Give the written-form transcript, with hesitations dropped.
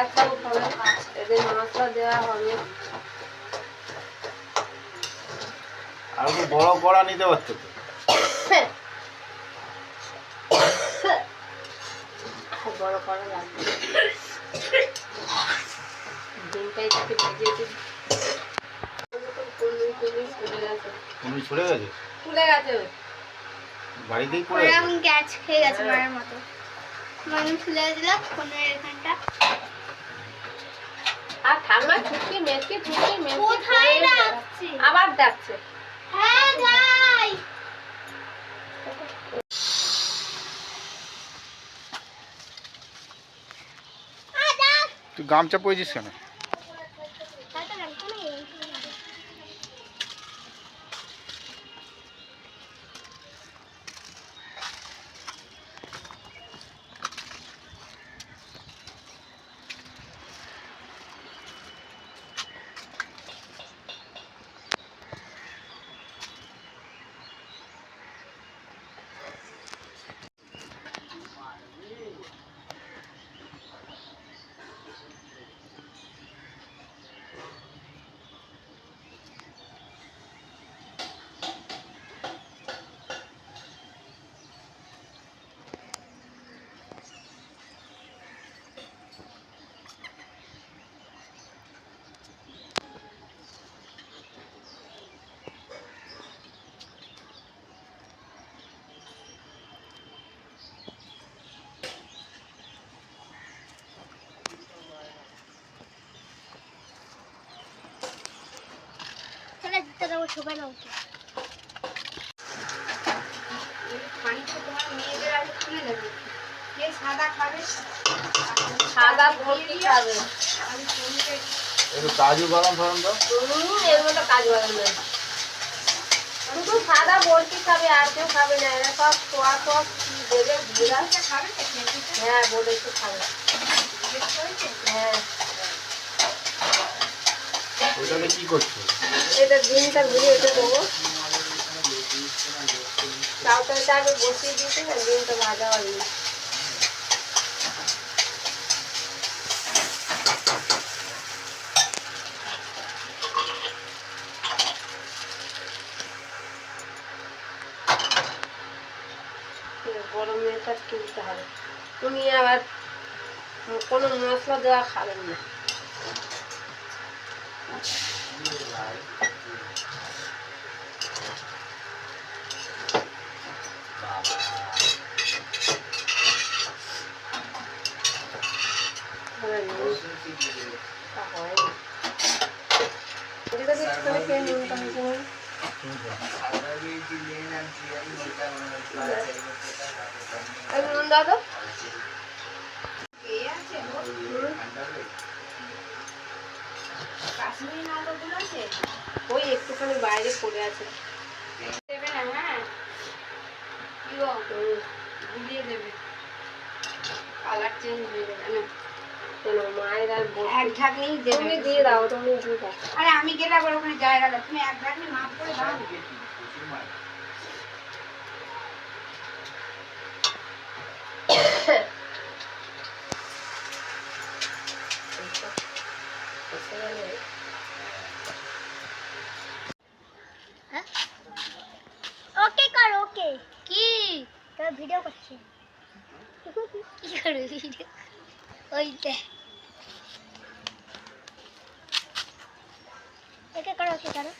একটা উঠাবে, এতে মশলা দেওয়া হবে। আর একটু বড় কড়া নিতে পারছো তো। বড় করা লাগবে। ডিমটাই তাকে ভেজেছি। তুমি ছুড়ে গেছে? ফুলে গেছে। বাড়িতেই পড়ে গেছে? এখন গ্যাস খেয়ে গেছে মায়ের মতো। মানে ফুলে দিলাম ফোনের এখানটা। আর ঠাম্মা ছুটকি মেটকে কোথায় ডাকছে? আবার ডাকছে। হ্যাঁ যাই। তুই গামছা পরেছিস কেন? সাদা ভর্তি খাবে। একটু কাজু বাদাম ফাদাম দাও। এর মতো কাজ বাদাম নেই, শুধু সাদা ভর্তি খাবে, আর কেউ খাবে না। এরা সব সোয়া সব দেবে। হ্যাঁ বলেছে খাবে। হ্যাঁ ওইটাকে কি করছো? এটা ডিমটা ভুলে এটা দেবো। চাউটা আগে বসিয়ে দিয়েছি না, ডিমটা ভাজা হয়নি। গরম এটা তুলতে হবে। উনি আবার কোনো মশলা দেওয়া খাবেন না। নুন দাও। ওই একটুখানি বাইরে পড়ে আছে। গুলিয়ে দেবে, কালার চেঞ্জ হয়ে যাবে না। মায়ের আর এক ঢাকনি তুমি দিয়ে দাও, তুমি দিয়ে দাও। আরে আমি গেলে আবার ওখানে জায়গা দাও, তুমি এক ঢাকনি মাপ করে দাও। ওকে কর ওকে। কি তোর ভিডিও করছিস? কি করবি ভিডিও? ওইটা ওকে করো ওকে করো।